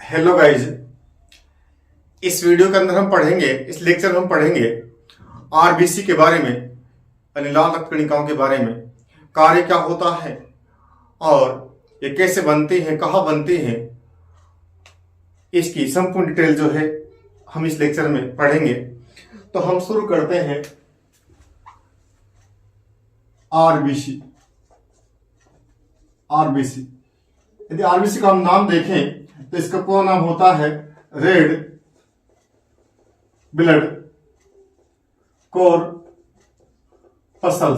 Hello guys. इस video के अंदर हम पढ़ेंगे, इस लेक्चर में हम पढ़ेंगे आरबीसी के बारे में, यानी लाल रक्त कणिकाओं के बारे में। कार्य क्या होता है और ये कैसे बनती हैं, कहाँ बनती हैं, इसकी संपूर्ण डिटेल जो है हम इस लेक्चर में पढ़ेंगे। तो हम शुरू करते हैं। आरबीसी आरबीसी यदि आरबीसी का हम नाम देखें तो इसका पूरा नाम होता है रेड ब्लड कोरपसल।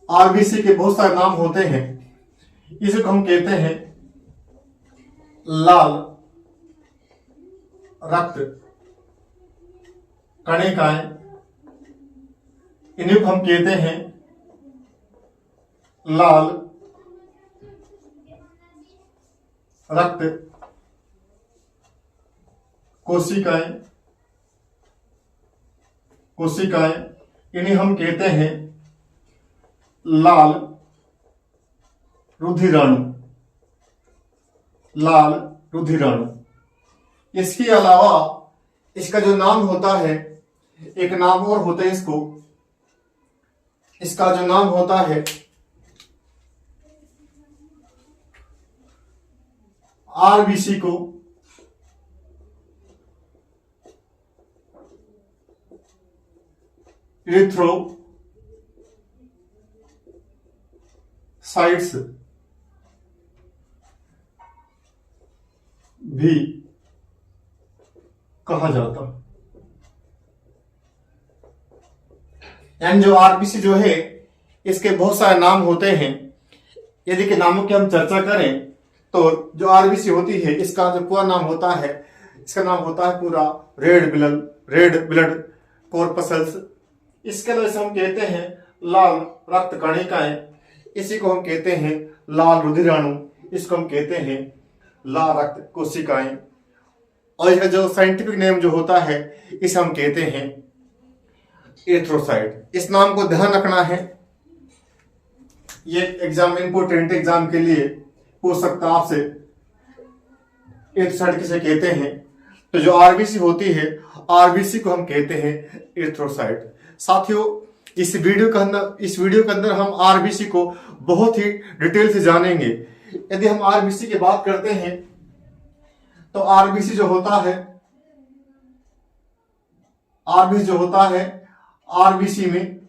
आरबीसी के बहुत सारे नाम होते हैं। इसे हम कहते हैं लाल रक्त कणिकाएं। इन्हें हम कहते हैं लाल रक्त कोशिकाएं। इन्हें हम कहते हैं लाल रुधिराणु। इसके अलावा इसका जो नाम होता है, एक नाम और होता है इसका जो नाम होता है आरबीसी को इरिथ्रोसाइट्स भी कहा जाता। यानी जो आरबीसी जो है, इसके बहुत सारे नाम होते हैं। यदि के नामों की हम चर्चा करें तो जो आरबीसी होती है, इसका जो पूरा नाम होता है, इसका नाम होता है पूरा रेड ब्लड कोरपसल्स। इसके अलावा हम कहते हैं लाल रक्त कणिकाएं। इसी को हम कहते हैं लाल रुधिराणु। इसको हम कहते हैं लाल रक्त कोशिकाएं। और इसका जो साइंटिफिक नेम जो होता है, इसे हम कहते हैं एरिथ्रोसाइट। इस नाम को ध्यान रखना है। ये एग्जाम इंपोर्टेंट एग्जाम के लिए पूछ सकता है आपसे, एरिथ्रोसाइट किसे कहते हैं। तो जो आरबीसी होती है, आरबीसी को हम कहते हैं एरिथ्रोसाइट। साथियों, इस वीडियो के अंदर हम आरबीसी को बहुत ही डिटेल से जानेंगे। यदि हम आरबीसी की बात करते हैं तो आरबीसी जो होता है, आरबीसी में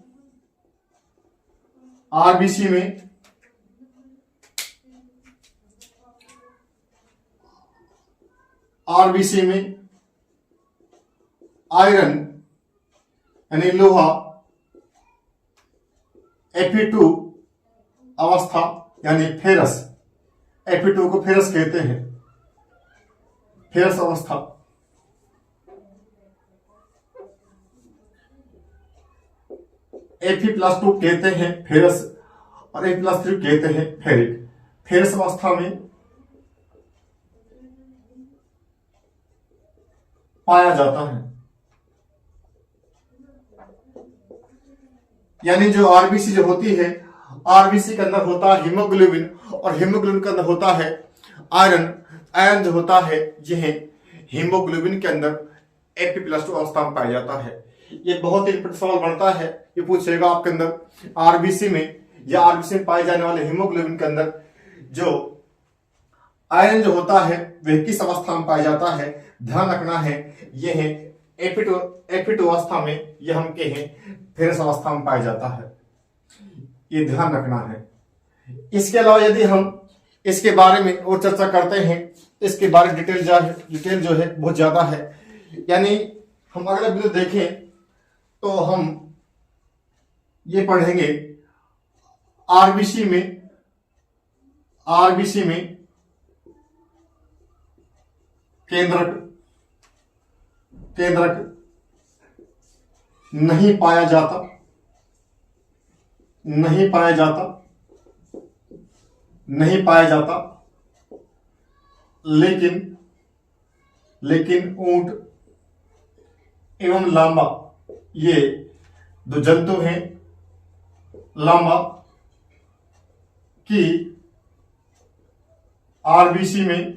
आयरन यानी लोहा, Fe2 अवस्था यानी फेरस, Fe2 को फेरस कहते हैं, फेरस अवस्था। Fe+2 कहते हैं फेरस और Fe+3 कहते हैं फेरिक। फेरस अवस्था में पाया जाता है। यानी जो आरबीसी जो होती है, आरबीसी के अंदर होता है हीमोग्लोबिन और हीमोग्लोबिन के अंदर होता है आयरन जो होता है, यह हीमोग्लोबिन के अंदर Fe+2 अवस्था में पाया जाता है। ये बहुत ही इंपॉर्टेंट सवाल बनता है। ये पूछेगा आपके अंदर आरबीसी में या आरबीसी में पाए जाने वाले हीमोग्लोबिन के अंदर जो आयरन जो होता है वह किस अवस्था में पाया जाता है। ध्यान रखना है, यह है Fe2 अवस्था में, यह हम कहें फेरस अवस्था में पाया जाता है। ये ध्यान रखना है। इसके अलावा यदि हम इसके बारे में और चर्चा करते हैं, इसके बारे में डिटेल जो है बहुत ज्यादा है। यानी हम अगला वीडियो देखें तो हम ये पढ़ेंगे आरबीसी में केंद्रक नहीं पाया जाता, लेकिन ऊंट एवं लांबा, ये दो जंतु हैं, लांबा की आरबीसी में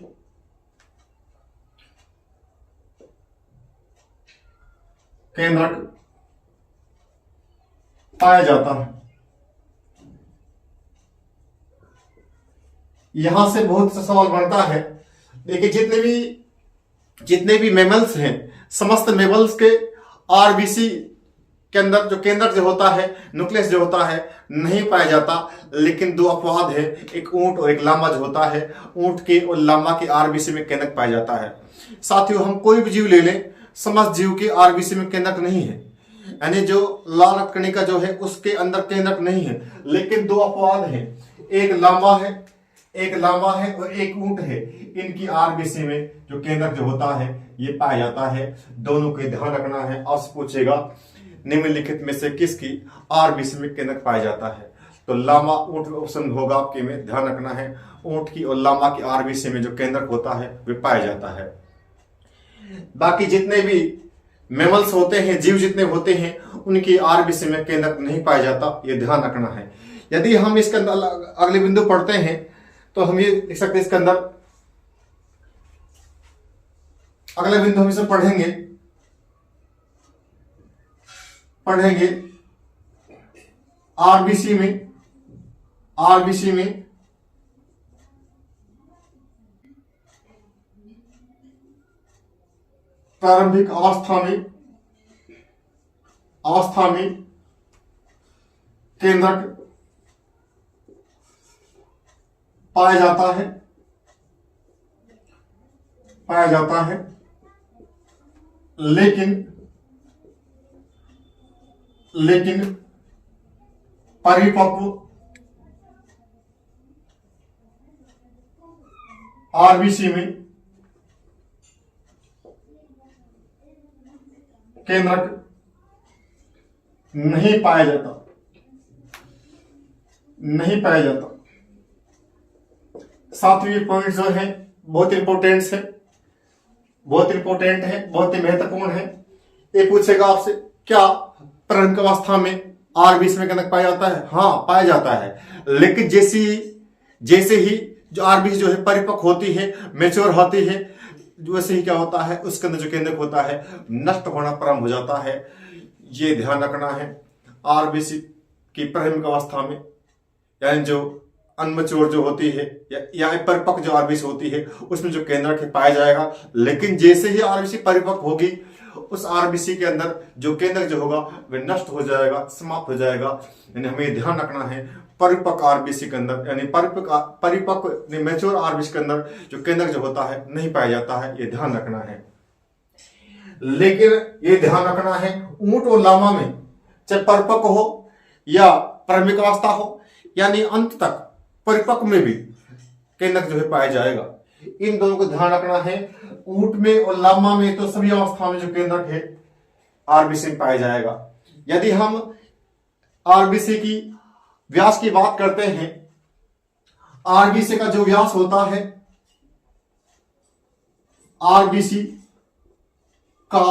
केंद्रक पाया जाता है। यहां से बहुत सा सवाल बनता है। देखिए जितने भी मेमल्स हैं, समस्त मेमल्स के आरबीसी के अंदर जो केंद्रक जो होता है, न्यूक्लियस जो होता है, नहीं पाया जाता। लेकिन दो अपवाद है, एक ऊंट और एक लामा जो होता है। ऊंट के और लामा के आरबीसी में केंद्रक पाया जाता है। साथियों, हम कोई भी जीव ले लें, समस्त जीव के आरबीसी में केंद्रक नहीं है। यानी जो लाल रक्तकणिका जो है उसके अंदर केंद्रक नहीं है। लेकिन दो अपवाद है, एक लामा है और एक ऊंट है। इनकी आरबीसी में जो केंद्रक जो होता है ये पाया जाता है। दोनों के ध्यान रखना है। आपसे पूछेगा निम्नलिखित में से किसकी आरबीसी में केंद्रक पाया जाता है, तो लामा ऊंट ऑप्शन होगा आपके में। ध्यान रखना है, ऊंट की और लामा की आरबीसी में जो केंद्रक होता है वह पाया जाता है। बाकी जितने भी मेमल्स होते हैं, जीव जितने होते हैं, उनकी आरबीसी में केंद्रक नहीं पाया जाता, ये ध्यान रखना है। यदि हम इसके अंदर अगले बिंदु पढ़ते हैं तो हम ये लिख सकते हैं, इसके अंदर अगले बिंदु हम इसे पढ़ेंगे आरबीसी में प्रारंभिक अवस्था में केंद्रक पाया जाता है, लेकिन परिपक्व आरबीसी में केंद्रक नहीं पाया जाता। सातवीं ये पॉइंट जो है बहुत इंपॉर्टेंट है, बहुत ही महत्वपूर्ण है। ये पूछेगा आपसे, क्या प्रारंभिक अवस्था में आरबीसी में केंद्रक पाया जाता है? हाँ, पाया जाता है। लेकिन जैसे ही जो आरबीसी जो है परिपक्व होती है, मैच्योर होती है, वैसे ही क्या होता है, उसके अंदर जो केंद्रक होता है नष्ट होना प्रारंभ हो जाता है। ये ध्यान रखना है। आरबीसी की प्रारंभिक अवस्था में, यानी जो अनमैच्योर जो होती है या परिपक्व जो आरबीसी होती है, उसमें जो केंद्रक है पाया जाएगा। लेकिन जैसे ही आरबीसी परिपक्व होगी, उस आरबीसी के अंदर जो केंद्रक जो होगा वह नष्ट हो जाएगा, समाप्त हो जाएगा। यानी हमें ध्यान रखना है, परिपक्व आरबीसी के अंदर, यानी परिपक्व मैच्योर आरबीसी के अंदर जो केंद्रक जो होता है नहीं पाया जाता है, ये ध्यान रखना है। लेकिन ये ध्यान रखना है, ऊंट और लामा में चाहे परिपक्व हो या प्रारंभिक अवस्था हो, यानी अंत तक परिपक्व में भी केंद्रक जो है पाया जाएगा। इन दोनों को ध्यान रखना है। ऊंट में और लामा में तो सभी अवस्था में जो केंद्रक है आरबीसी में पाया जाएगा। यदि हम आरबीसी की व्यास की बात करते हैं, आरबीसी का जो व्यास होता है, आरबीसी का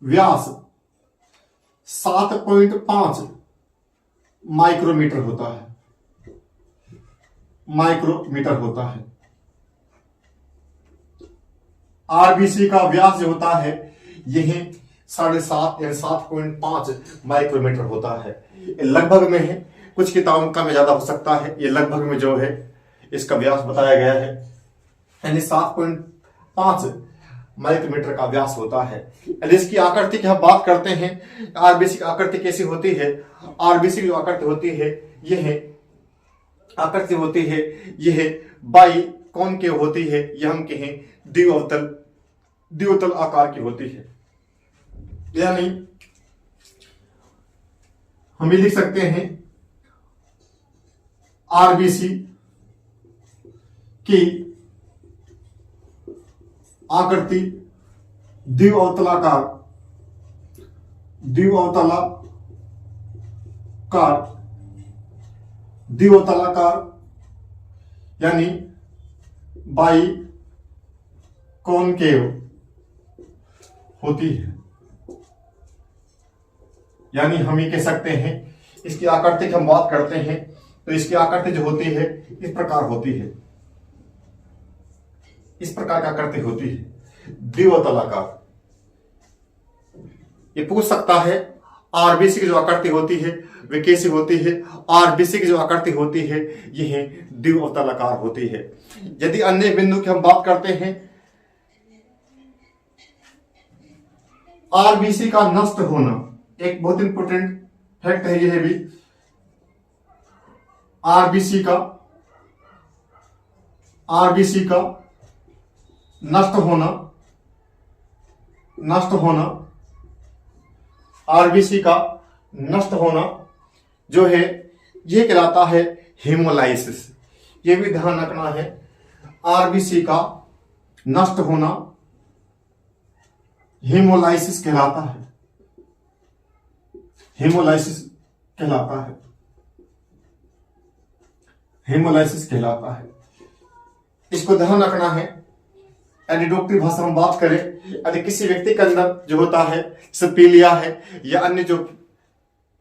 व्यास 7.5 माइक्रोमीटर होता है। आरबीसी का व्यास जो होता है यह 7.5 या 7.5 माइक्रोमीटर होता है। लगभग में है, कुछ किताबों का में ज्यादा हो सकता है। ये लगभग में जो है इसका व्यास बताया गया है, यानी 7.5 माइक्रोमीटर का व्यास होता है। यदि इसकी आकृति की हम बात करते हैं, आरबीसी की आकृति कैसी होती है? आरबीसी की जो आकृति होती है यह बाई कॉनकेव होती है। यह हम कहें द्वितल आकार की होती है। यानी हम ये लिख सकते हैं, आरबीसी की आकृति द्विअवतलाकार यानी बाई कॉनकेव होती है। यानी हम ये कह सकते हैं, इसकी आकृति की हम बात करते हैं तो इसकी आकृति जो होती है इस प्रकार होती है। इस प्रकार की आकृति होती है, द्विअवतलाकार। ये पूछ सकता है आरबीसी की जो आकृति होती है वे कैसी होती है। आरबीसी की जो आकृति होती है यह द्विअवतलाकार होती है। यदि अन्य बिंदु की हम बात करते हैं, आरबीसी का नष्ट होना एक बहुत इंपॉर्टेंट फैक्ट है। यह भी आरबीसी का नष्ट होना आरबीसी का नष्ट होना जो है यह कहलाता है हीमोलाइसिस। यह भी ध्यान रखना है, आरबीसी का नष्ट होना हीमोलाइसिस कहलाता है। हीमोलाइसिस कहलाता है। इसको ध्यान रखना है। यदि डॉक्टरी भाषा में बात करें, यदि किसी व्यक्ति के अंदर जो होता है जैसे पीलिया है या अन्य जो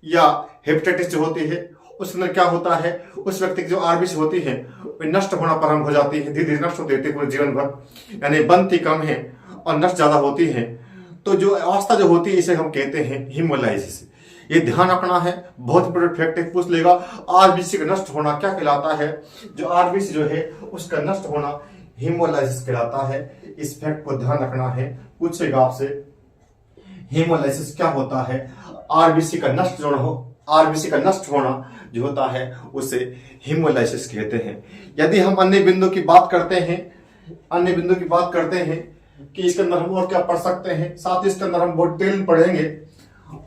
या हेपेटाइटिस जो होती है, उस अंदर क्या होता है, उस व्यक्ति की जो आरबीसी होती है वे नष्ट होना प्रारंभ हो जाती है, धीरे धीरे नष्ट होती है पूरे जीवन भर, यानी बनती कम है और नष्ट ज्यादा होती है। तो जो अवस्था जो होती है इसे हम कहते हैं हीमोलाइसिस। ये ध्यान रखना है, बहुत इंपॉर्टेंट फैक्ट है, पूछ लेगा आरबीसी का नष्ट होना क्या कहलाता है। जो आरबीसी जो है उसका नष्ट होना हीमोलाइसिस कहलाता है। इस फैक्ट को ध्यान रखना है, पूछेगा आपसे हीमोलाइसिस क्या होता है। आरबीसी का नष्ट होना जो होता है उसे हीमोलाइसिस कहते हैं। यदि हम अन्य बिंदु की बात करते हैं कि इसके अंदर हम और क्या पढ़ सकते हैं, साथ ही इसके अंदर हम बहुत डिटेल में पढ़ेंगे।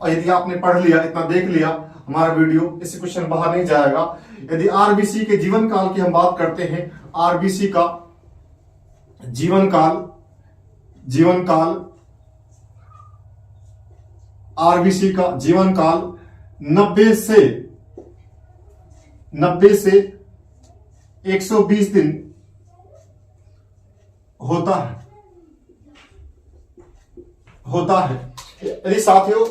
और यदि आपने पढ़ लिया, इतना देख लिया हमारा वीडियो, इससे क्वेश्चन बाहर नहीं जाएगा। यदि आरबीसी के जीवन काल की हम बात करते हैं, आरबीसी का जीवन काल आरबीसी का जीवन काल 90 से 120 दिन होता है। यदि साथियों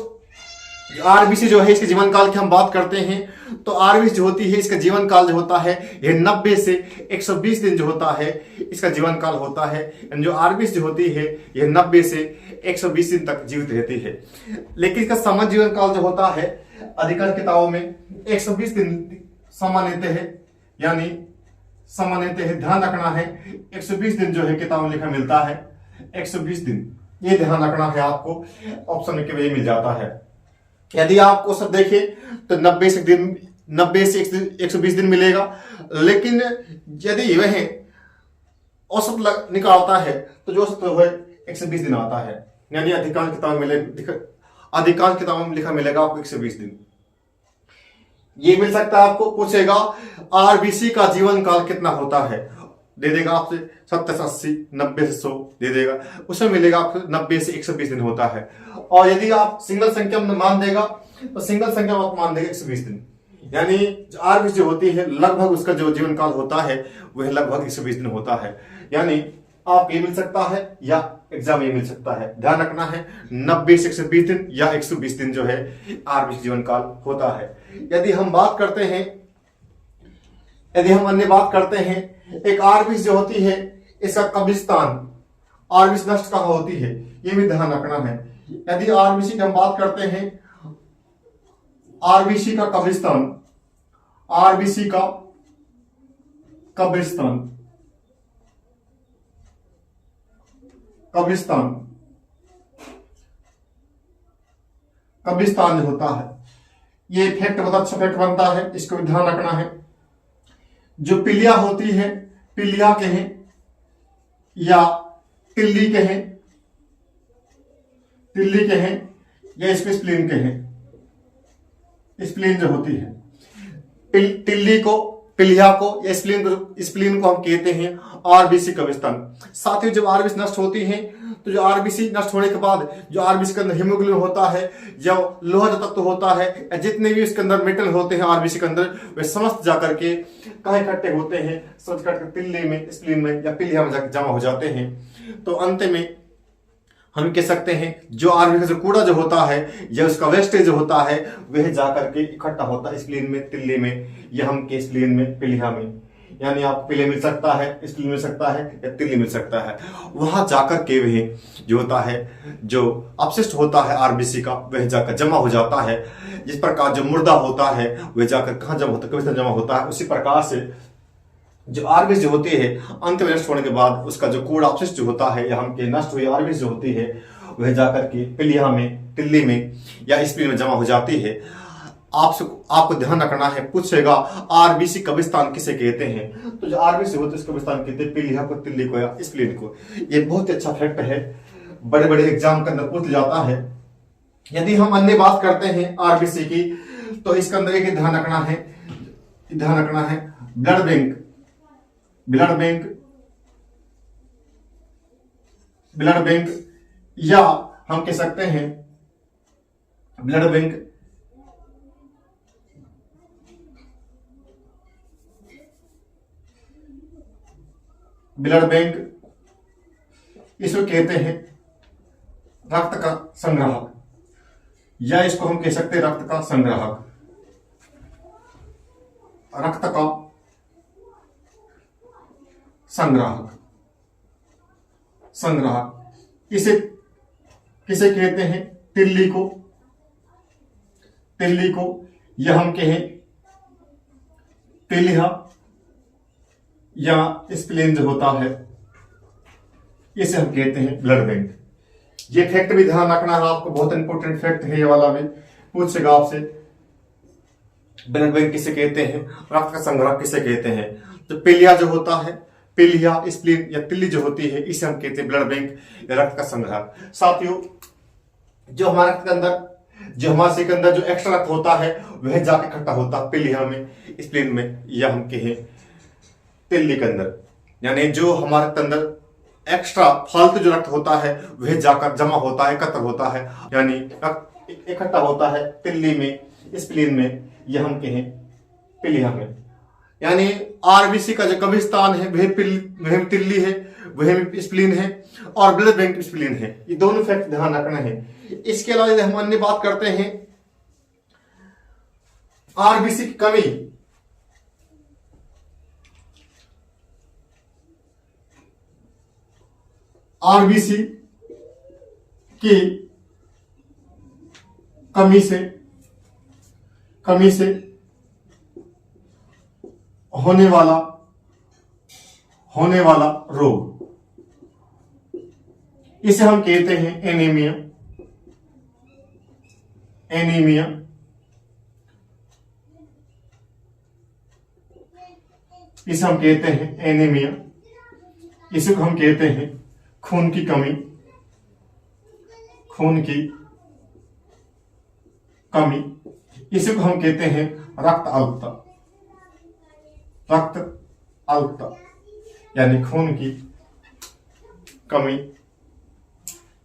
आरबीसी जो है इसके जीवन काल की हम बात करते हैं, तो आरबीसी जो होती है इसका जीवन काल जो होता है यह 90 से 120 दिन जो होता है इसका जीवन काल होता है। जो आरबीसी जो होती है यह 90 से 120 दिन तक जीवित रहती है। लेकिन इसका सामान्य जीवन काल जो होता है अधिकांश किताबों में 120 दिन सामान्यतः है, यानी सामान्यतः ध्यान रखना है 120 दिन जो है किताबों में लिखा मिलता है। 120 दिन ये ध्यान रखना है, आपको ऑप्शन में केवल मिल जाता है। यदि आप क्वेश्चन देखें तो 90 से 120 दिन मिलेगा, लेकिन यदि वह औसत निकालता है तो जो औसत है 120 दिन आता है। यानी अधिकांश किताबों में लिखा मिलेगा आपको 120 दिन। ये मिल सकता है आपको, पूछेगा आरबीसी का जीवन काल कितना होता है, दे देगा आपसे 70 से 80, 90 से 100 दे देगा, उसमें मिलेगा आपको 90 से 120 दिन होता है। और यदि आप सिंगल संख्या में मान देगा तो सिंगल संख्या में आप मान देगा 120 दिन, यानी आरबीसी जो होती है लगभग उसका जो जीवन काल होता है वह लगभग 120 दिन होता है। यानी आप ये मिल सकता है या एग्जाम ये मिल सकता है। ध्यान रखना है 90 से 120 दिन या 120 दिन जो है आरबीसी जीवन काल होता है। यदि हम अन्य बात करते हैं, एक आरबीसी जो होती है इसका कब्रिस्तान, आरबीसी नष्ट कहाँ होती है ये भी ध्यान रखना है। यदि आरबीसी की हम बात करते हैं, आरबीसी का कब्रिस्तान जो होता है ये फैक्ट बहुत अच्छा फैक्ट बनता है, इसको भी ध्यान रखना है। जो पिलिया होती है, पिलिया कहें या तिल्ली कहें या स्प्लीन कहें, स्प्लीन जो होती है पिलिया को या स्प्लीन को हम कहते हैं आरबीसी कब्रिस्तान। साथ ही जब आरबीसी नष्ट होती है तो जो आरबीसी नष्ट होने के बाद जो आरबीसी के अंदर हीमोग्लोबिन होता है, जो लोहा जो तत्व होता है, जितने भी इसके अंदर मेटल होते हैं आरबीसी के अंदर, वे समस्त जाकर के कहाँ इकट्ठे होते हैं, समझ करके तिल्ली में, स्प्लीन में या पिलिया में जाकर जमा हो जाते हैं। तो अंत में हम कह सकते हैं जो आरबीसी का जो कूड़ा जो होता है या उसका वेस्टेज जो होता है वह जाकर के इकट्ठा होता है स्प्लीन में, तिल्ली में, या हम के स्प्लीन में, पिलिया में। यानी आपको पीले मिल सकता है, स्प्लीन मिल सकता है या तिल्ली मिल सकता है। वहां जाकर के वह जो होता है, जो अपशिष्ट होता है आरबीसी का, वह जाकर जमा हो जाता है। जिस प्रकार जो मुर्दा होता है वह जाकर कहाँ जमा होता है, कभी जमा होता है, उसी प्रकार से जो आरबीसी जो होती है अंत में नष्ट होने के बाद उसका जो कूड़ा अपशिष्ट जो होता है या हम के नष्ट हुई आरबीसी जो होती है वह जाकर के पिलिया में, तिल्ली में या स्प्लीन में जमा हो जाती है। आपको ध्यान रखना है, पूछेगा आरबीसी कब्रिस्तान किसे कहते हैं, तो जो आरबीसी होते हैं उसको कब्रिस्तान कहते हैं, पिलिया को, तिल्ली को या स्प्लीन को। ये बहुत ही अच्छा फैक्ट है, बड़े बड़े एग्जाम के अंदर पूछ जाता है। यदि हम अन्य बात करते हैं आरबीसी की, तो इसके अंदर एक ध्यान रखना है ब्लड बैंक, ब्लड बैंक या हम कह सकते हैं ब्लड बैंक, इसको कहते हैं रक्त का संग्राहक, या इसको हम कह सकते हैं रक्त का संग्राहक, रक्त का संग्राहक। इसे किसे कहते हैं, तिल्ली को, या हम कहें पिलिया या स्प्लीन जो होता है, इसे हम कहते हैं ब्लड बैंक। ये फैक्ट भी ध्यान रखना है आपको, बहुत इंपॉर्टेंट फैक्ट है ये वाला भी, पूछेगा आपसे ब्लड बैंक किसे कहते हैं, रक्त का संग्रह किसे कहते हैं। तो पिलिया जो होता है, पिलिया, स्प्लीन या तिल्ली जो होती है, इसे हम कहते हैं ब्लड बैंक या रक्त का संग्रह। साथियों, जो हमारे रक्त के अंदर, जो हमारे शरीर के अंदर जो एक्स्ट्रा रक्त होता है वह जाके इकट्ठा होता है पिलिया में, स्प्लीन में या हम कहें तिल्ली के अंदर। यानी जो हमारे रक्त अंदर एक्स्ट्रा फालतू जो रक्त होता है वह जाकर जमा होता है, एकत्र होता है, यानी रक्त इकट्ठा होता है तिल्ली में, स्प्लीन में या हम कहें पिलिया में। यानी आरबीसी का जो कब्रिस्तान है वह तिल्ली है, वह स्प्लीन है, और ब्लड बैंक स्प्लीन है। ये दोनों फैक्ट ध्यान रखना है। इसके अलावा यदि हम अन्य बात करते हैं आरबीसी की कमी, आरबीसी की कमी से होने वाला रोग, इसे हम कहते हैं एनीमिया। इसे हम कहते हैं एनीमिया। इसे हम कहते हैं खून की कमी, इसे को हम कहते हैं रक्त अल्पता, यानी खून की कमी।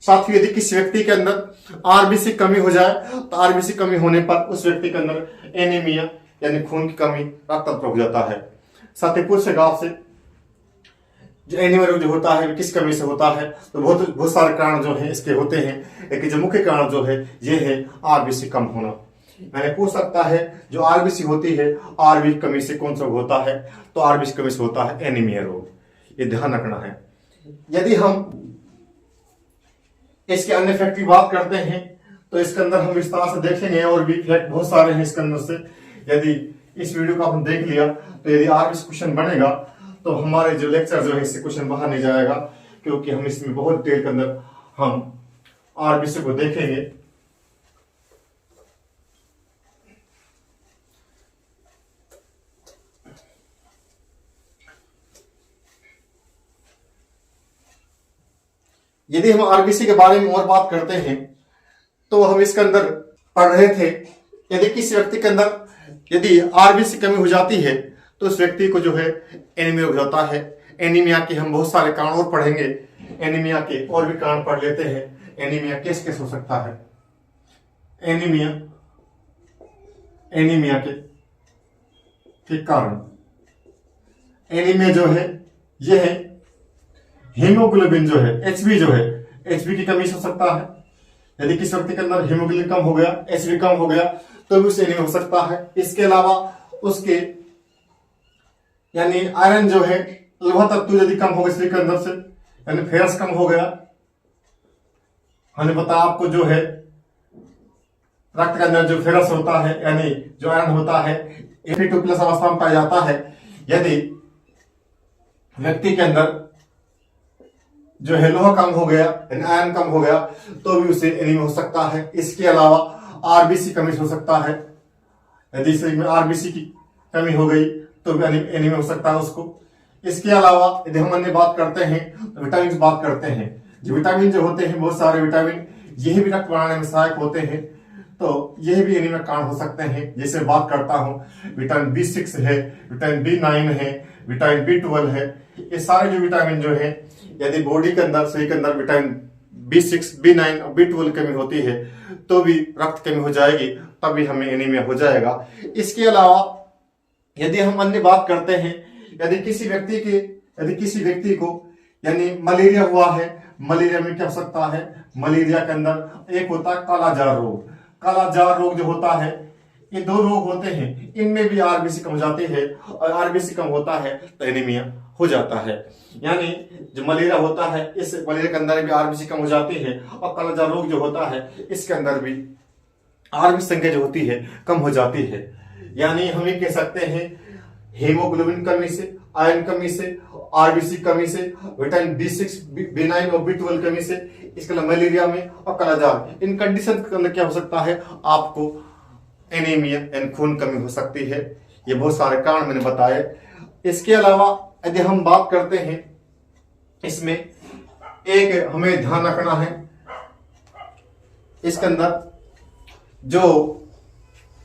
साथ ही यदि किसी व्यक्ति के अंदर आरबीसी कमी हो जाए, तो आरबीसी कमी होने पर उस व्यक्ति के अंदर एनीमिया यानी खून की कमी, रक्त अल्पता हो जाता है। साथ ही पूछेगा आपसे जो एनीमिया रोग जो होता है किस कमी से होता है, तो बहुत सारे कारण जो है इसके होते हैं, लेकिन जो मुख्य कारण जो है ये है आरबीसी कम होना। मैंने पूछ सकता है जो आरबीसी होती है, आरबीसी कमी से कौन सा रोग होता है, तो आरबीसी कमी से होता है एनीमिया रोग। ये ध्यान रखना है। यदि हम इसके अन्य फैक्ट की बात करते हैं तो इसके अंदर हम विस्तार से देखेंगे, और भी फैक्ट बहुत सारे हैं इसके अंदर से। यदि इस वीडियो को आपने देख लिया, तो यदि आरबीसी क्वेश्चन बनेगा तो हमारे जो लेक्चर जो है इससे क्वेश्चन बाहर नहीं जाएगा, क्योंकि हम इसमें बहुत देर के अंदर हम आरबीसी को देखेंगे। यदि हम आरबीसी के बारे में और बात करते हैं, तो हम इसके अंदर पढ़ रहे थे, यदि किसी व्यक्ति के अंदर यदि आरबीसी कमी हो जाती है, तो उस व्यक्ति को जो है एनीमिया हो जाता है। एनीमिया के हम बहुत सारे कारण और पढ़ेंगे, एनीमिया के और भी कारण पढ़ लेते हैं। एनीमिया कैसे हो सकता है, एनीमिया के ठीक कारण। एनीमिया जो है यह है हीमोग्लोबिन जो है, एचबी जो है, एचबी की कमी से हो सकता है। यदि किसी व्यक्ति के अंदर हीमोग्लोबिन कम हो गया, एचबी कम हो गया, तो भी उसे एनीमिया हो सकता है। इसके अलावा उसके यानी आयरन जो है लोहा तत्व यदि कम हो गया शरीर के अंदर से, यानी फेरस कम हो गया, हमने बताया आपको जो है रक्त के अंदर जो फेरस होता है यानी जो आयरन होता है Fe2+ अवस्था में पाया जाता है। यदि व्यक्ति के अंदर जो है लोहा कम हो गया यानी आयरन कम हो गया तो भी उसे एनीमिया हो सकता है। इसके अलावा आरबीसी कमी हो सकता है, यदि शरीर में आरबीसी की कमी हो गई तो भी एनीमिया हो सकता है उसको। इसके अलावा यदि हम अन्य बात करते हैं तो विटामिन की बात करते हैं। जो विटामिन जो होते हैं, बहुत सारे विटामिन यही भी रक्त बनाने में सहायक होते हैं, तो यह भी एनीमिया कारण हो सकते हैं। जैसे बात करता हूं विटामिन B6 है, विटामिन B9 है, विटामिन B12 है। ये सारे जो विटामिन जो है यदि बॉडी के अंदर शरीर के अंदर विटामिन B6, B9 और B12 कमी होती है तो भी रक्त कमी हो जाएगी, तब भी हमें एनीमिया हो जाएगा। इसके अलावा यदि हम अन्य बात करते हैं, यदि किसी व्यक्ति को यानी मलेरिया हुआ है, मलेरिया में क्या हो सकता है, मलेरिया के अंदर एक होता है कालाजार रोग। कालाजार रोग जो होता है, ये दो रोग होते हैं, इनमें भी आरबीसी कम हो जाती है और आरबीसी कम होता है तो एनीमिया हो जाता है। यानी जो मलेरिया होता है इस मलेरिया के अंदर भी आरबीसी कम हो जाती है और कालाजार रोग जो होता है इसके अंदर भी आरबीसी संख्या जो होती है कम हो जाती है। यानी हम ये कह सकते हैं हीमोग्लोबिन कमी से, आयरन कमी से, आरबीसी कमी से, विटामिन B6, B9 और B12 कमी से, इसके अलावा मलेरिया में और कालाजार, इन कंडीशन के अंदर क्या हो सकता है, आपको एनीमिया यानी खून कमी हो सकती है। ये बहुत सारे कारण मैंने बताए। इसके अलावा यदि हम बात करते हैं, इसमें एक हमें ध्यान रखना है, इसके अंदर जो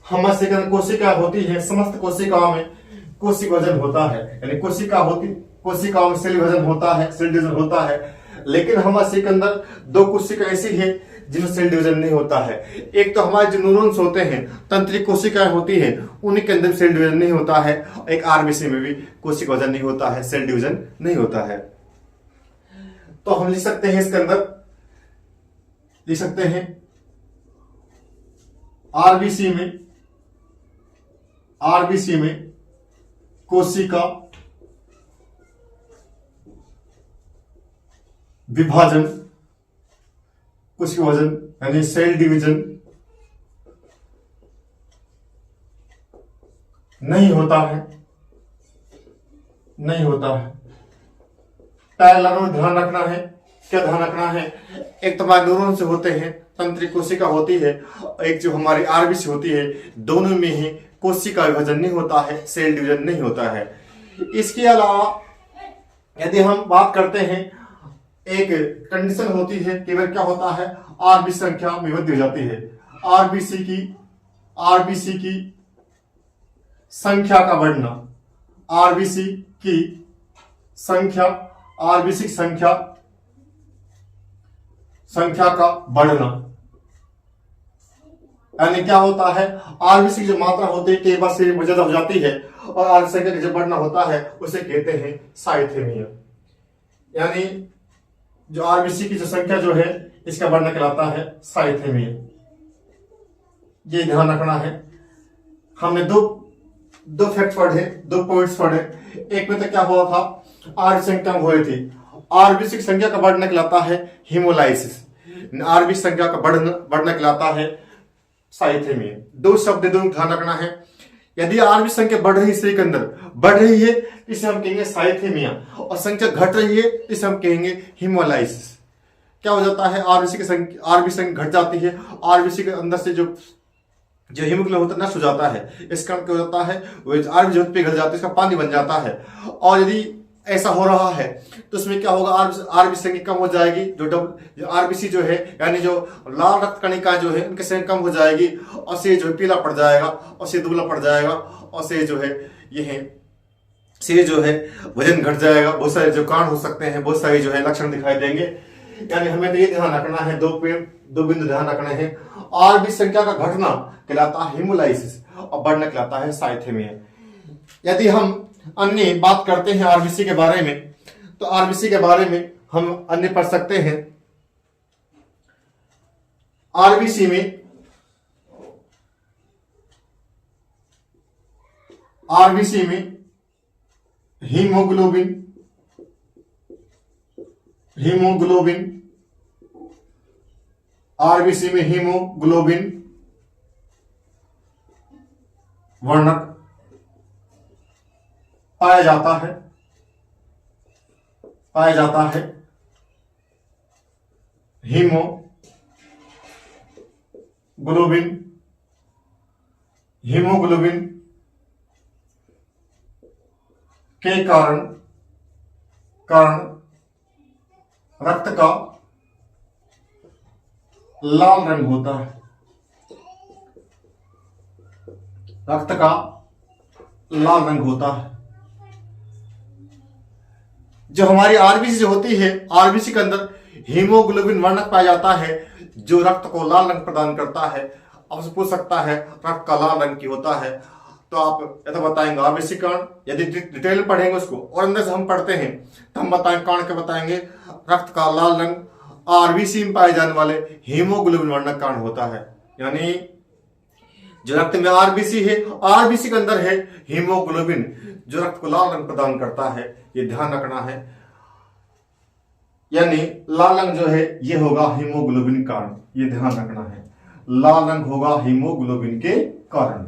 हमारे कोशिका होती है, समस्त कोशिकाओं में कोशिक वजन होता है, यानी कोशिकाओं में सेल विभाजन होता है, सेल डिवीजन होता है। लेकिन हमारे शरीर के अंदर दो कोशिका ऐसी है जिनमें सेल डिवीजन नहीं होता है। एक तो हमारे जो न्यूरॉन्स होते हैं, तंत्रिक कोशिकाएं होती है, उन्हीं के अंदर सेल डिवीजन नहीं होता है। एक आरबीसी में भी कोशिक वजन नहीं होता है, सेल डिवीजन नहीं होता है। तो हम लिख सकते हैं, इसके अंदर लिख सकते हैं आरबीसी में कोशिका विभाजन, कोशिका वजन यानी सेल डिवीजन नहीं होता है। पैरेलल में ध्यान रखना है। क्या ध्यान रखना है, एक तो हमारे न्यूरॉन से होते हैं, तंत्रिक कोशिका होती है, एक जो हमारी आरबीसी होती है, दोनों में ही कोशिका विभाजन नहीं होता है, सेल डिवीजन नहीं होता है। इसके अलावा यदि हम बात करते हैं, एक कंडीशन होती है कि वह क्या होता है, आरबीसी संख्या में वृद्धि हो जाती है। आरबीसी की संख्या का बढ़ना, आरबीसी की संख्या का बढ़ना, यानी क्या होता है, आरबीसी की जो मात्रा होती है कई बार शरीर में ज्यादा हो जाती है और आरबीसी संख्या का जो बढ़ना होता है उसे कहते हैं साइथेमिया। यानी जो आरबीसी की जो संख्या जो है इसका बढ़ना कहलाता है साइथेमिया। ये ध्यान रखना है। हमने दो फैक्ट पढ़े, दो पॉइंट्स पढ़े। एक में तो क्या हुआ था, आरबीसी संख्या हुई थी, आरबीसी की संख्या का बढ़ना कहलाता है हीमोलाइसिस, आरबीसी संख्या का बढ़ना कहलाता है साइथेमिया। दो शब्द दोनों ध्यान रखना है। यदि आरबीसी संख्या बढ़ रही है, शरीर के अंदर बढ़ रही है, इसे हम कहेंगे साइथेमिया, और संख्या घट रही है इसे हम कहेंगे हीमोलाइसिस। क्या हो जाता है, आरबीसी संख्या घट जाती है, आरबीसी के अंदर से जो हीमोग्लोबिन होता है नष्ट हो जाता है। इस कारण क्या हो जाता है, आरबीसी पिघल जाती है, इसका पानी बन जाता है। और यदि ऐसा हो रहा है तो उसमें क्या होगा, आरबीसी संख्या कम हो जाएगी, जो आरबीसी जो है यानी जो लाल रक्त कणिका जो है उनकी संख्या कम हो जाएगी और से जो है पीला पड़ जाएगा और से दुबला पड़ जाएगा और से जो है जो है वजन घट जाएगा। बहुत सारे जो कारण हो सकते हैं, बहुत सारे जो है लक्षण दिखाई देंगे। यानी हमें तो ये ध्यान रखना है, दो बिंदु ध्यान रखने हैं। आरबीसी संख्या का घटना कहलाता है हीमोलाइसिस और बढ़ना कहलाता है साइथेमिया। यदि हम अन्य बात करते हैं आरबीसी के बारे में, तो आरबीसी के बारे में हम अन्य पढ़ सकते हैं। आरबीसी में हीमोग्लोबिन हीमोग्लोबिन आरबीसी में हीमोग्लोबिन वर्णक पाया जाता है हीमोग्लोबिन के कारण रक्त का लाल रंग होता है। रक्त का लाल रंग होता है। जो हमारी आरबीसी जो होती है, आरबीसी के अंदर हीमोग्लोबिन वर्णक पाया जाता है जो रक्त को लाल रंग प्रदान करता है। आपसे पूछ सकता है रक्त का लाल रंग की होता है, तो आप या तो बताएंगे आरबीसी कण, यदि डिटेल में पढ़ेंगे उसको और अंदर से हम पढ़ते हैं तो हम बताएंगे कण के बताएंगे रक्त का लाल रंग आरबीसी में पाए जाने वाले हीमोग्लोबिन वर्णक कण होता है। यानी जो रक्त में आरबीसी है, आरबीसी के अंदर है हीमोग्लोबिन जो रक्त को लाल रंग प्रदान करता है, ये ध्यान रखना है। यानी लाल रंग जो है ये होगा हीमोग्लोबिन कारण, ये ध्यान रखना है। लाल रंग होगा हीमोग्लोबिन के कारण,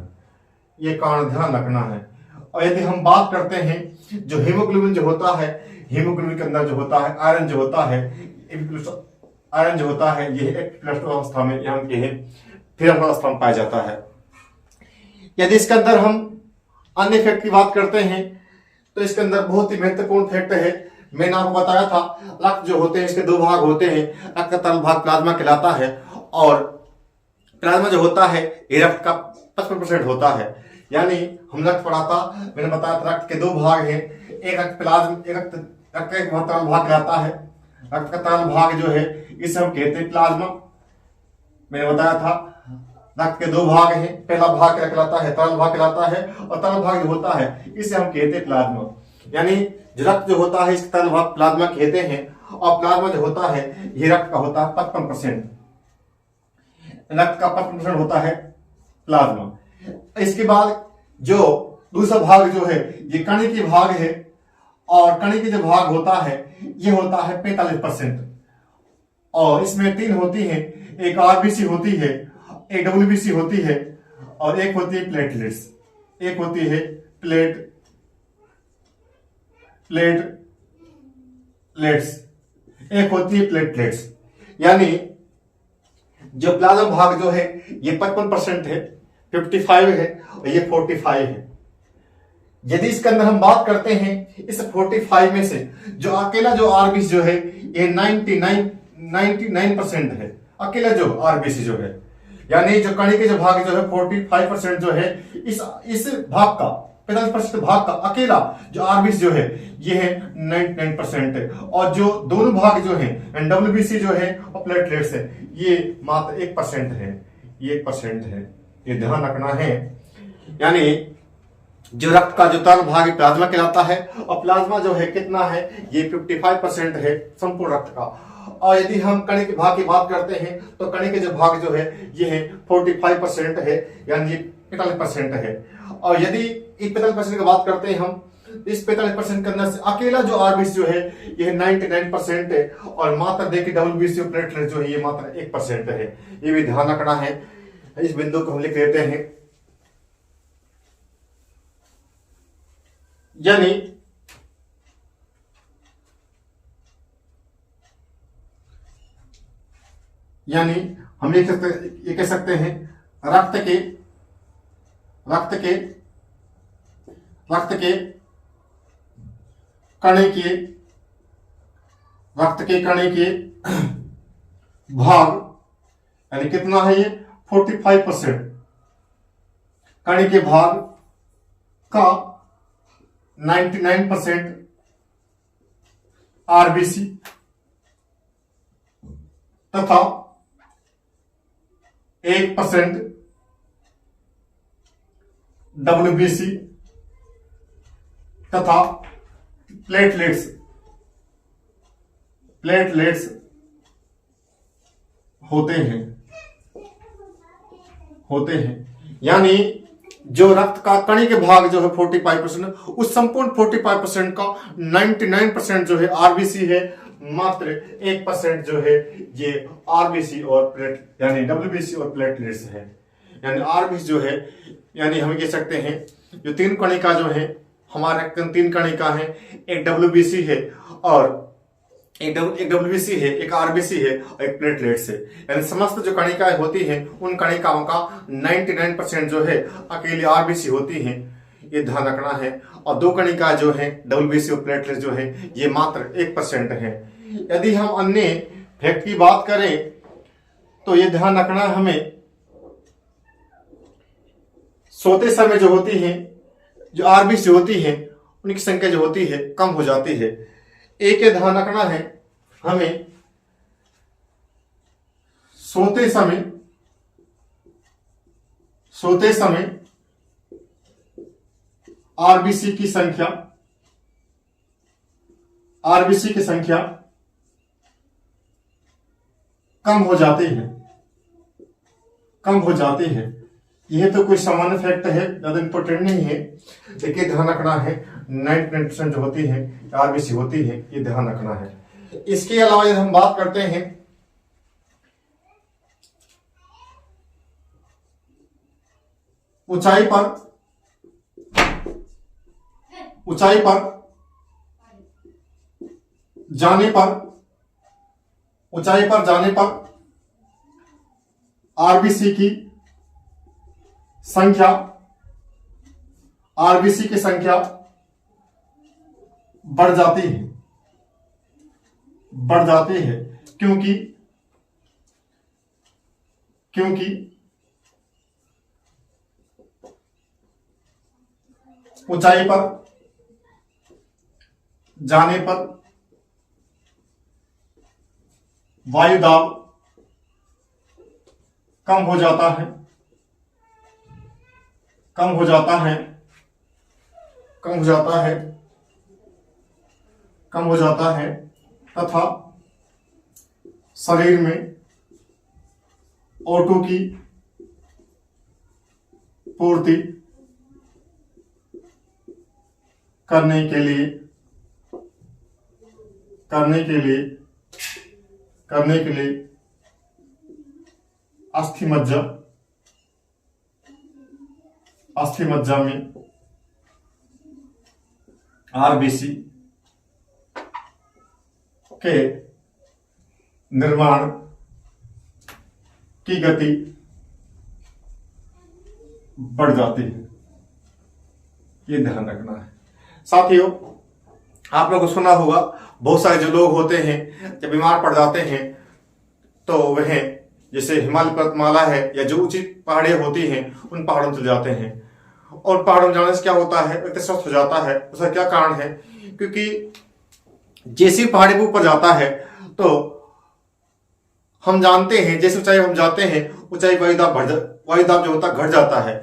ये कारण ध्यान रखना है। और यदि हम बात करते हैं जो हीमोग्लोबिन जो होता है, हीमोग्लोबिन के अंदर जो होता है आयरन जो होता है, आयरन जो होता है ये एक प्लस अवस्था में यानी कि फिर अवस्था में पाया जाता है। यदि इसके अंदर हम अन्य फैक्ट की बात करते हैं तो इसके अंदर बहुत ही महत्वपूर्ण फैक्ट है। मैंने आपको बताया था रक्त जो होते हैं इसके दो भाग होते हैं। रक्त का तरल भाग प्लाज्मा कहलाता है और प्लाज्मा जो होता है ये रक्त का 55% होता है। यानी हम रक्त पढ़ा था, मैंने बताया था रक्त के दो भाग हैं, एक रक्त प्लाज्मा, एक रक्त का एक तरल भाग कहलाता है। रक्त का तरल भाग जो है इसे हम कहते हैं प्लाज्मा। मैंने बताया था रक्त के दो भाग हैं, पहला भाग क्या कहलाता है, तरल भाग कहलाता है, और तरल भाग जो होता है इसे हम कहते हैं प्लाज्मा। यानी जो रक्त जो होता है इसका तरल भाग प्लाज्मा कहते हैं, और प्लाज्मा जो होता है ये रक्त का होता है 55%। रक्त का 55% होता है प्लाज्मा। इसके बाद जो दूसरा भाग जो है ये कणिकीय भाग है, और कणिकीय जो भाग होता है ये होता है 45%। और इसमें तीन होती है, एक आरबीसी होती है, एक डब्ल्यूबीसी होती है, और एक होती है प्लेटलेट्स। एक होती है प्लेटलेट्स, एक होती है प्लेटलेट्स। यानी जो प्लाज्मा भाग जो है ये 55% है, 55 है, और ये 45 है। यदि इसके अंदर हम बात करते हैं इस 45 में से जो अकेला जो आरबीसी जो है ये 99% है, अकेला जो आरबीसी जो है। यानी जो कणिकीय जो भाग जो है 45% जो है इस भाग का 50% भाग का अकेला जो आरबीसी जो है ये है 99% है। और जो दोनों भाग जो है डब्ल्यूबीसी जो है और प्लेटलेट्स है ये मात्र 1% है, ये 1% है, ये ध्यान रखना है। यानी जो रक्त का जो तरल भाग प्लाज्मा कहलाता है, और प्लाज्मा जो है कितना है ये 55% है संपूर्ण रक्त का। और यदि हम कणिक भाग की बात करते हैं तो कणिक के जो भाग जो है ये है 45% है, यानी ये 45% है। और यदि इस 45% की बात करते हैं हम, इस 45% के अंदर से अकेला जो आरबीसी जो है ये 99% है, और मात्र देखिए डब्ल्यूबीसी और प्लेटलेट जो है ये मात्र 1% है। ये भी ध्यान रखना है, इस बिंदु को हम लिख लेते हैं। यानी हम ये कह सकते हैं रक्त कणे के भाग यानी कितना है ये 45%। कणे के भाग का 99% आरबीसी तथा 1% डब्ल्यूबीसी तथा प्लेटलेट्स होते हैं। यानी जो रक्त का कणी के भाग जो है 45%, उस संपूर्ण 45% का 99% जो है आरबीसी है, मात्र 1% जो है ये आरबीसी और प्लेट यानी डब्ल्यूबीसी और प्लेटलेट्स है। यानी आरबीसी जो है, यानी हम कह सकते हैं जो 3 कणिका जो है हमारे 3 कणिका है, एक डब्ल्यूबीसी है और एक डब्ल्यूबीसी है, एक आरबीसी है और एक प्लेटलेट्स है। यानी समस्त जो कणिकाएं होती हैं उन कणिकाओं का 99% जो है अकेली आरबीसी होती हैं, ये ध्यान रखना है। और 2 कणिका जो है डब्ल्यूबीसी और प्लेटलेट्स जो है ये मात्र 1% है। यदि हम अन्य फैक्ट की बात करें तो ये ध्यान रखना हमें, सोते समय जो होती है जो आरबीसी होती है उनकी संख्या जो होती है कम हो जाती है। एक ये ध्यान रखना है हमें, सोते समय आरबीसी की संख्या कम हो जाती है। यह तो कोई सामान्य फैक्ट है, ज्यादा इंपॉर्टेंट नहीं है, लेकिन ध्यान रखना है 99% जो होती है आरबीसी होती है, ये ध्यान रखना है। इसके अलावा यदि हम बात करते हैं ऊंचाई पर जाने पर आरबीसी की संख्या बढ़ जाती है क्योंकि ऊंचाई पर जाने पर वायु दाब कम हो जाता है तथा शरीर में O2 की पूर्ति करने के लिए अस्थि मज्जा में आरबीसी के निर्माण की गति बढ़ जाती है, ये ध्यान रखना है। साथियों, आप लोगों को सुना होगा बहुत सारे जो लोग होते हैं जब बीमार पड़ जाते हैं तो वह जैसे हिमालय पर्वतमाला है या जो ऊंची पहाड़ियां होती हैं उन पहाड़ों में चले जाते हैं, और पहाड़ों में जाने से क्या होता है, व्यक्ति स्वस्थ हो जाता है। उसका क्या कारण है? क्योंकि जैसे पहाड़ी के ऊपर जाता है तो हम जानते हैं जैसे ऊंचाई हम जाते हैं ऊंचाई वायुदाब जो होता है घट जाता है।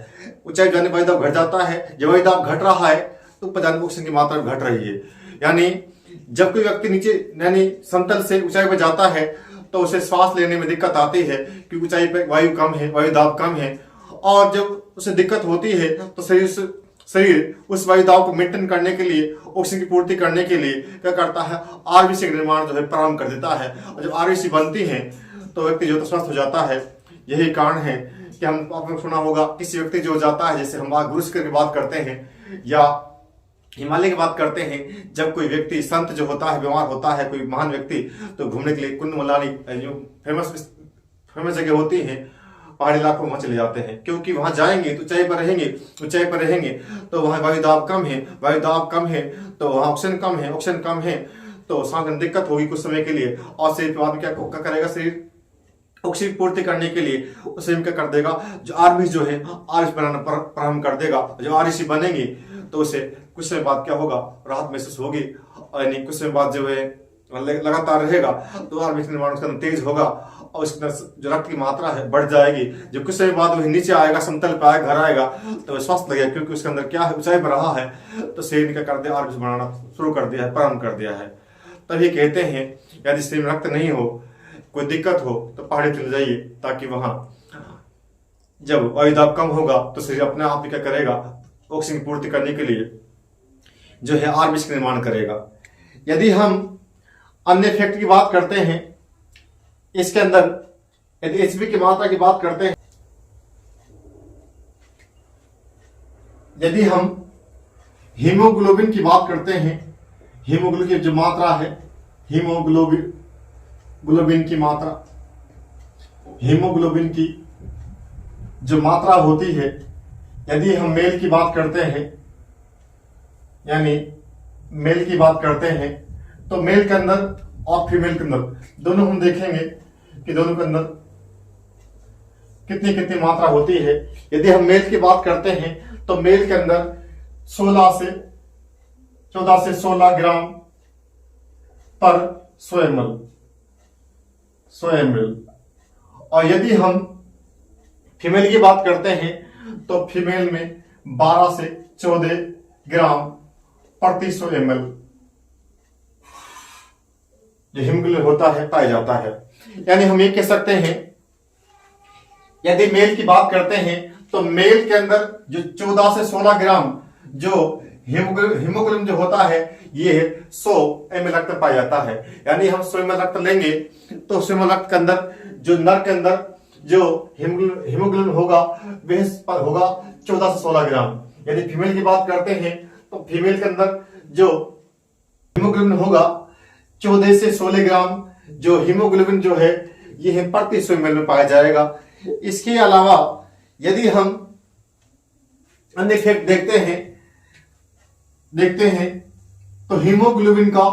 ऊंचाई जाने वायुदाब घट जाता है, जब वायुदाब घट रहा है तो ऊपर जाने ऑक्सीजन की मात्रा घट रही है। यानी जब कोई व्यक्ति नीचे यानी समतल से ऊंचाई पर जाता है तो उसे सांस लेने में दिक्कत आती है क्योंकि ऊंचाई पर वायु कम है, वायुदाब कम है, और जब उसे दिक्कत होती है तो शरीर उस वायुदाब को मेंटेन करने के लिए, ऑक्सीजन की पूर्ति करने के लिए क्या करता है, आरबीसी का निर्माण जो है प्रारंभ कर देता है। और जब आरबीसी बनती है तो व्यक्ति जो स्वस्थ हो जाता है। यही कारण है कि हम आपने सुना होगा किसी व्यक्ति जो जाता है, जैसे हम गुरुशिखर की बात करते हैं या हिमालय की बात करते हैं, जब कोई व्यक्ति संत जो होता है बीमार होता है, कोई महान व्यक्ति, तो घूमने के लिए कुल्लू मनाली जो फेमस जगह होती है पहाड़ी इलाकों में चले जाते हैं, क्योंकि वहां जाएंगे तो ऊंचाई पर रहेंगे तो वहां वायुदाब कम है तो वहां ऑक्सीजन कम है तो सांस में दिक्कत होगी कुछ समय के लिए। और शरीर बाद में क्या करेगा, शरीर ऑक्सीजन पूर्ति करने के लिए उस शरीर क्या कर देगा, जो आरबीसी जो है आरबीसी बनाना प्रारंभ कर देगा। जब आरबीसी बनेंगी तो उसे कुछ समय बाद क्या होगा, राहत महसूस होगी, और यानी कुछ समय बाद जो है लगातार रहेगा तो आरबीसी निर्माण उसका तेज होगा और उसके अंदर जो रक्त की मात्रा है बढ़ जाएगी। जब कुछ समय बाद वह नीचे आएगा, समतल पे आएगा, घर आएगा तो स्वस्थ लगेगा, क्योंकि उसके अंदर क्या है, ऊंचाई पर रहा है तो शरीर ने क्या कर दिया, आरबीसी बनाना शुरू कर दिया है, प्रारंभ कर दिया है। तभी कहते हैं यदि शरीर में रक्त नहीं हो, कोई दिक्कत हो तो पहाड़ी चले जाइए, ताकि वहां जब वायु दाब कम होगा तो शरीर अपने आप ही क्या करेगा, ऑक्सीजन की पूर्ति करने के लिए जो है आरबीसी का निर्माण करेगा। यदि हम अन्य फैक्ट की बात करते हैं, इसके अंदर यदि एचबी की मात्रा की बात करते हैं, यदि हम हीमोग्लोबिन की बात करते हैं, हीमोग्लोबिन की जो मात्रा है, हीमोग्लोबिन की मात्रा, हीमोग्लोबिन की जो मात्रा होती है, यदि हम मेल की बात करते हैं, यानी मेल की बात करते हैं, तो मेल के अंदर और फीमेल के अंदर दोनों हम देखेंगे कि दोनों के अंदर कितनी कितनी मात्रा होती है। यदि हम मेल की बात करते हैं तो मेल के अंदर 14 से 16 ग्राम पर 100 ml। और यदि हम फीमेल की बात करते हैं तो फीमेल में 12 से 14 ग्राम प्रति 100 ml जो हीमोग्लोबिन होता है पाया जाता है। यानी हम ये कह सकते हैं, यदि मेल की बात करते हैं तो मेल के अंदर जो 14 से 16 ग्राम जो हीमोग्लोबिन जो होता है ये 100 ml रक्त पाया जाता है। यानी हम 100 ml रक्त लेंगे तो 100 ml रक्त के अंदर जो नर के अंदर जो हीमोग्लोबिन होगा वह होगा 14 से 16 ग्राम। यदि फीमेल की बात करते हैं तो फीमेल के अंदर जो हीमोग्लोबिन होगा 14 से 16 ग्राम जो हीमोग्लोबिन जो है यह प्रति 100 ml में पाया जाएगा। इसके अलावा यदि हम अन्य फैक्ट देखते हैं तो हीमोग्लोबिन का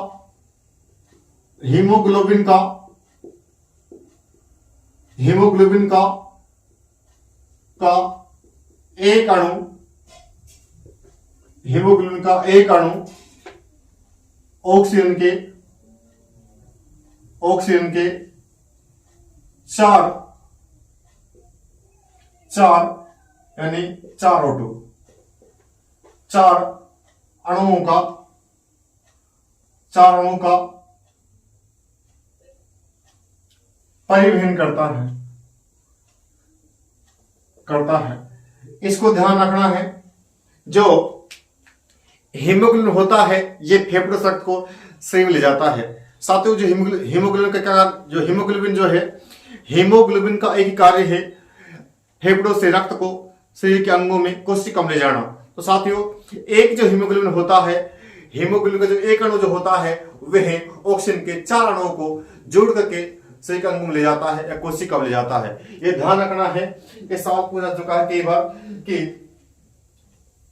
एक अणु ऑक्सीजन के चार यानी 4 O2 चार अणुओं का परिवहन करता है। इसको ध्यान रखना है, जो हीमोग्लोबिन होता है ये फेफड़ों से रक्त को शरीर में ले जाता है। साथियों जो हीमोग्लोबिन जो है हीमोग्लोबिन का एक ही कार्य है फेफड़ों से रक्त को शरीर के अंगों में कोशिका में ले जाना। तो साथियों एक जो हीमोग्लोबिन होता है, हीमोग्लोबिन का जो एक अणु जो होता है वह ऑक्सीजन के 4 अणुओं को जोड़ करके शरीर के अंगों में ले जाता है या कोशिका में ले जाता है। ये ध्यान रखना है। ये सवाल पूछा चुका है कई बार कि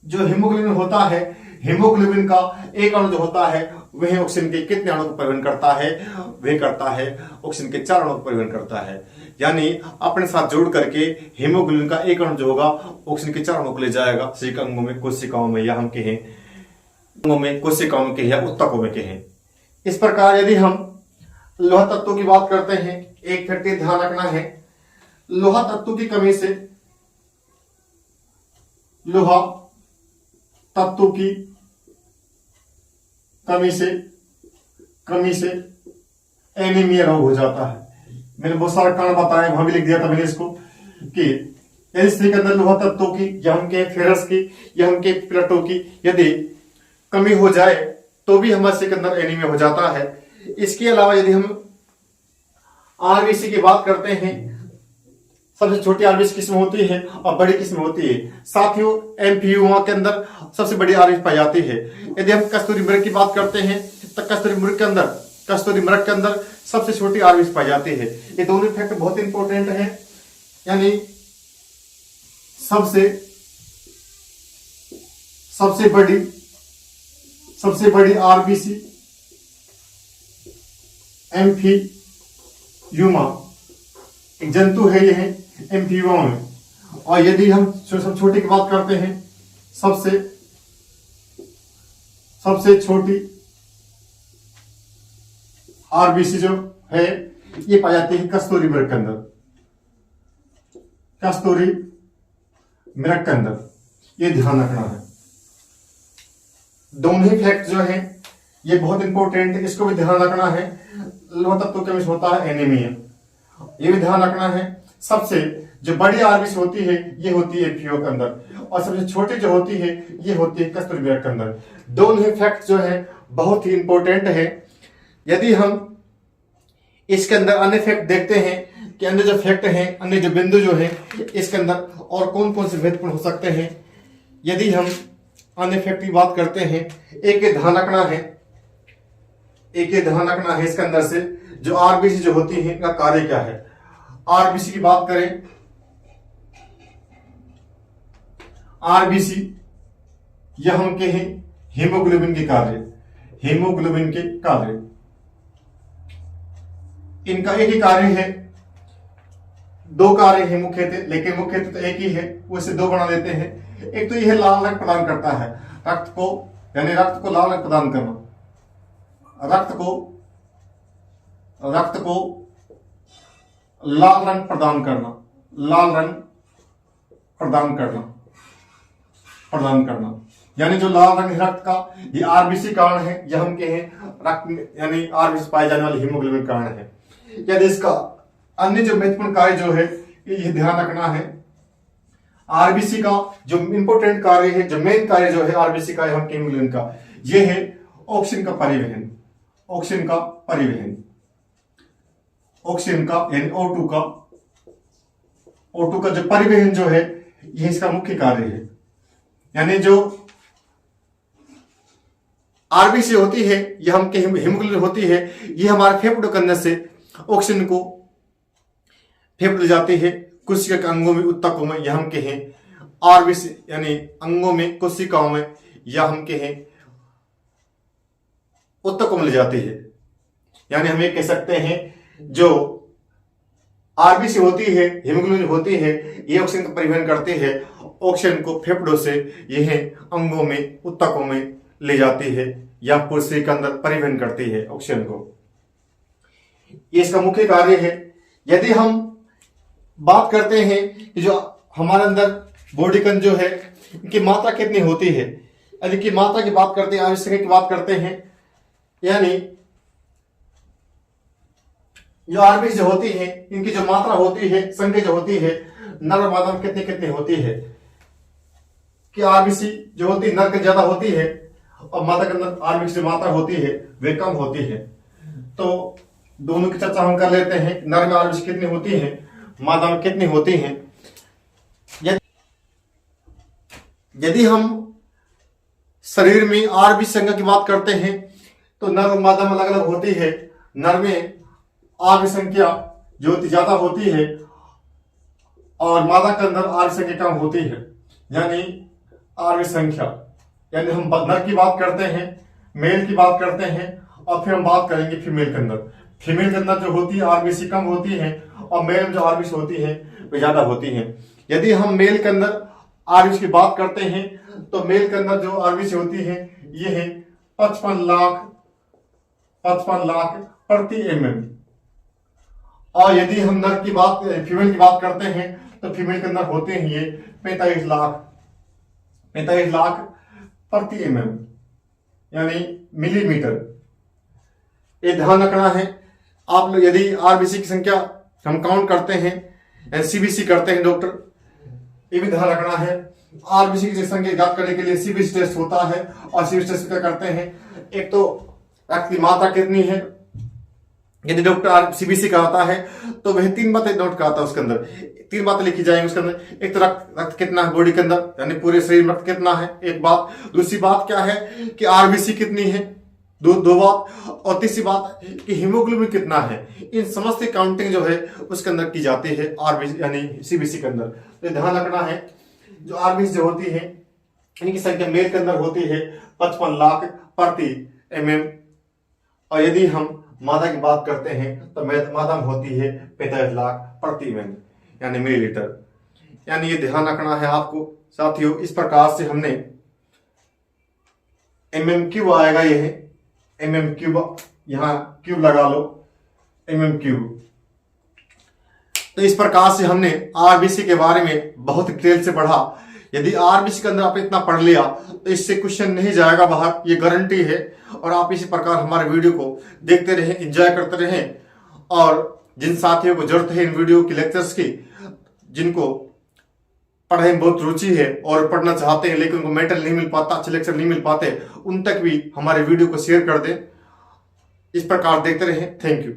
जो हीमोग्लोबिन होता है, हीमोग्लोबिन का एक अणु जो होता है वह ऑक्सीजन के कितने अणु को परिवहन करता है? वह करता है ऑक्सीजन के 4 अणु को परिवहन करता है। यानी अपने साथ जोड़ करके हीमोग्लोबिन का एक अणु जो होगा ऑक्सीजन के 4 अणु को ले जाएगा शरीर के अंगों में, कोशिकाओं में, या हम कहें अंगों में, कोशिकाओं में कहें या ऊतकों में कहें। इस प्रकार यदि हम लोहा तत्वों की बात करते हैं, एक फैक्ट ध्यान रखना है, लोहा तत्व की कमी से एनीमिया रोग हो जाता है। मैंने बहुत सारा कारण बताया, वहां भी लिख दिया था मैंने इसको कि यदि शरीर के अंदर लोहा तत्वों की या हम कहें फेरस की या हम कहें प्लेटों की यदि कमी हो जाए तो भी हमारे शरीर के अंदर एनीमिया हो जाता है। इसके अलावा यदि हम आरबीसी की बात करते हैं, सबसे छोटी आरबीसी किस्म होती है और बड़ी किस्म होती है। साथियों एमपीयू के अंदर सबसे बड़ी आरबीसी पाई जाती है। यदि हम कस्तूरी मृग की बात करते हैं तो कस्तूरी मृग के अंदर सबसे छोटी आरबीसी पाई जाती है। ये दोनों फैक्ट बहुत इंपॉर्टेंट है। यानी सबसे बड़ी आरबीसी एम्फीयूमा एक जंतु है, यह एम्फीयूमा में। और यदि हम सब छोटी की बात करते हैं, सबसे छोटी आरबीसी जो है ये पाई जाती है कस्तूरी मृग के अंदर। ये ध्यान रखना है। दोनों ही फैक्ट जो है ये बहुत इंपॉर्टेंट है, इसको भी ध्यान रखना है। लोहा तत्व के अंश होता है एनीमिया, ये भी ध्यान रखना है। सबसे जो बड़ी आरबीसी होती है ये होती है एफपीओ के अंदर, और सबसे छोटी जो होती है ये होती है कस्तूरबा के अंदर। दोनों ही फैक्ट जो है बहुत ही इंपॉर्टेंट है। यदि हम इसके अंदर अन्य फैक्ट देखते हैं कि अन्य जो फैक्ट हैं, अन्य जो बिंदु जो है इसके अंदर और कौन कौन से महत्वपूर्ण हो सकते हैं। यदि हम अन्य फैक्ट की बात करते हैं, एक ध्यान रखना है, एक ध्यान रखना है इसके अंदर से जो आरबीसी जो होती है इनका कार्य क्या है। आरबीसी की बात करें, आरबीसी यह हम कहें हीमोग्लोबिन के कार्य, हीमोग्लोबिन के कार्य, इनका एक ही कार्य है, दो कार्य है मुख्यतः, लेकिन मुख्यतः तो एक ही है, उसे दो बना देते हैं। एक तो यह लाल रंग प्रदान करता है, रक्त को, यानी रक्त को लाल रंग प्रदान करना, रक्त को लाल रंग प्रदान करना, लाल रंग प्रदान करना, यानी जो लाल रंग रक्त का, ये आरबीसी कारण है, यह हम कहें रक्त यानी आरबीसी पाए जाने वाले हीमोग्लोबिन कारण है। यदि इसका अन्य जो महत्वपूर्ण कार्य जो है ये ध्यान रखना है, आरबीसी का जो इंपॉर्टेंट कार्य है, जो मेन कार्य जो है आरबीसी का, हम हीमोग्लोबिन का, ये है ऑक्सीजन का परिवहन, ऑक्सीजन का परिवहन, ऑक्सीजन का यानी O2 का जो परिवहन जो है ये इसका मुख्य कार्य है। यानी जो आरबीसी होती है, यह हम के हीमोग्लोबिन होती है, ये हमारे फेफड़ों के अंदर से ऑक्सीजन को फेफड़े ले जाती है कोशिका के अंगों में, ऊतकों में, यह हम कहें आरबीसी यानी अंगों में, कोशिकाओं में, या हम कहें ऊतकों में ले जाती है। यानी हम ये कह सकते हैं जो आरबीसी होती है, हीमोग्लोबिन होती है, ये ऑक्सीजन का परिवहन करती है, ऑक्सीजन को फेफड़ों से यह अंगों में, ऊतकों में ले जाती है, या कोशिका के अंदर परिवहन करती है ऑक्सीजन को, ये इसका मुख्य कार्य है। यदि हम बात करते हैं कि जो हमारे अंदर बॉडी कन जो है इनकी मात्रा कितनी होती है, यदि की मात्रा की बात करते हैं, आवश्यक की बात करते हैं, यानी जो आरबीसी जो होती है इनकी जो मात्रा होती है, संख्या जो होती है, नर और मादा में कितनी कितनी होती है, कि आरबीसी जो होती है नर के ज्यादा होती है और मादा के अंदर आरबीसी जो मात्रा होती है वे कम होती है। तो दोनों की चर्चा हम कर लेते हैं, नर में आरबीसी कितनी होती है, मादा में कितनी होती है। यदि हम शरीर में आरबीसी संख्या की बात करते हैं तो नर और मादा में अलग अलग होती है। नर में आरबीसी संख्या जो होती ज्यादा होती है और मादा के अंदर आरबीसी संख्या कम होती है। यानी आरबीसी संख्या, यानी हम नर की बात करते हैं, मेल की बात करते हैं, और फिर हम बात करेंगे फीमेल के अंदर। फीमेल के अंदर जो होती है आरबीसी कम होती है और मेल में जो आरबीसी होती है वे ज्यादा होती है। यदि हम मेल के अंदर आरबीसी की बात करते हैं तो मेल के अंदर जो आरबीसी होती है ये है 55 लाख प्रति mm। और यदि हम नर की बात, फीमेल की बात करते हैं तो फीमेल के अंदर होते हैं ये 45 लाख प्रति mm, यानी मिलीमीटर। ये ध्यान रखना है आप लोग। यदि आरबीसी की संख्या हम काउंट करते हैं, सीबीसी करते हैं डॉक्टर, ये भी ध्यान रखना है। आरबीसी की संख्या ज्ञात करने के लिए सीबीसी टेस्ट होता है, और सीबीसी टेस्ट क्या करते हैं, एक तो रक्त की मात्रा कितनी है, यदि डॉक्टर सीबीसी कराता है तो वह 3 बातें नोट कराता है, उसके अंदर 3 बातें लिखी जाएंगी उसके अंदर। एक तो रक्त कितना है बॉडी के अंदर, यानी पूरे शरीर में रक्त कितना है, एक बात। दूसरी बात क्या है कि आरबीसी कितनी है, दो बात। और तीसरी बात कि हीमोग्लोबिन कितना है। इन समस्त काउंटिंग जो है उसके अंदर की जाती है आरबीसी यानी सीबीसी के अंदर। तो ध्यान रखना है जो आरबीसी जो होती है इनकी संख्या मेल के अंदर होती है 55 लाख प्रति mm, और यदि हम मादा की बात करते हैं तो मादा में होती है 45 लाख प्रति mm, यानी मिलीलीटर। यानी ये ध्यान रखना है आपको साथियों। इस प्रकार से हमने mm क्यूब आएगा, ये है mm क्यूब, यहां क्यूब लगा लो, mm क्यूब। तो इस प्रकार से हमने आरबीसी के बारे में बहुत डिटेल से पढ़ा। यदि आरबीसी के अंदर आपने इतना पढ़ लिया तो इससे क्वेश्चन नहीं जाएगा बाहर, ये गारंटी है। और आप इसी प्रकार हमारे वीडियो को देखते रहें, एंजॉय करते रहें। और जिन साथियों को जरूरत है इन वीडियो की, लेक्चर्स की, जिनको पढ़ाई में बहुत रुचि है और पढ़ना चाहते हैं लेकिन उनको मेंटर नहीं मिल पाता, अच्छे लेक्चर नहीं मिल पाते, उन तक भी हमारे वीडियो को शेयर कर दें। इस प्रकार देखते रहें। Thank you.